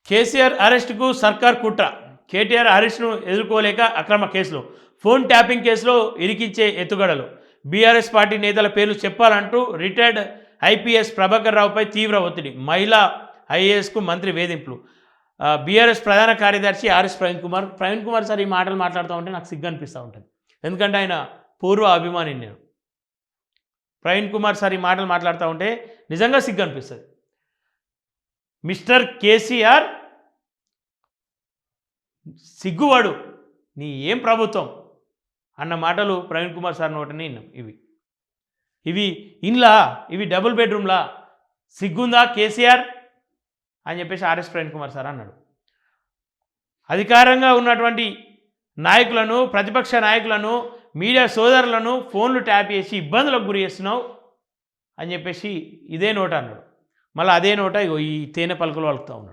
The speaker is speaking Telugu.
కేసీఆర్ అరెస్టుకు సర్కార్ కుట్ర. కేటీఆర్ అరెస్టును ఎదుర్కోలేక అక్రమ కేసులు. ఫోన్ ట్యాపింగ్ కేసులో ఇరికించే ఎత్తుగడలు. బీఆర్ఎస్ పార్టీ నేతల పేర్లు చెప్పాలంటూ రిటైర్డ్ ఐపీఎస్ ప్రభాకర్ రావుపై తీవ్ర ఒత్తిడి. మహిళా ఐఏఎస్కు మంత్రి వేధింపులు. బీఆర్ఎస్ ప్రధాన కార్యదర్శి ఆర్ఎస్ ప్రవీణ్ కుమార్ సార్ ఈ మాటలు మాట్లాడుతూ ఉంటే నాకు సిగ్గు అనిపిస్తూ ఉంటుంది. ఎందుకంటే ఆయన పూర్వ అభిమాని నేను. ప్రవీణ్ కుమార్ సార్ ఈ మాటలు మాట్లాడుతూ ఉంటే నిజంగా సిగ్గు అనిపిస్తుంది. మిస్టర్ కేసీఆర్ సిగ్గువాడు, నీ ఏం ప్రభుత్వం అన్న మాటలు ప్రవీణ్ కుమార్ సార్ నోటనే విన్నాం. ఇవి డబుల్ బెడ్రూమ్లా, సిగ్గుందా కేసీఆర్ అని చెప్పేసి ఆర్ఎస్ ప్రవీణ్ కుమార్ సార్ అన్నాడు. అధికారంగా ఉన్నటువంటి నాయకులను, ప్రతిపక్ష నాయకులను, మీడియా సోదరులను ఫోన్లు ట్యాప్ చేసి ఇబ్బందులకు గురి చేస్తున్నావు అని చెప్పేసి ఇదే నోట అన్నాడు. మళ్ళీ అదే నోట ఈ తేనె పలుకులు వలుకుతూ ఉన్నాడు.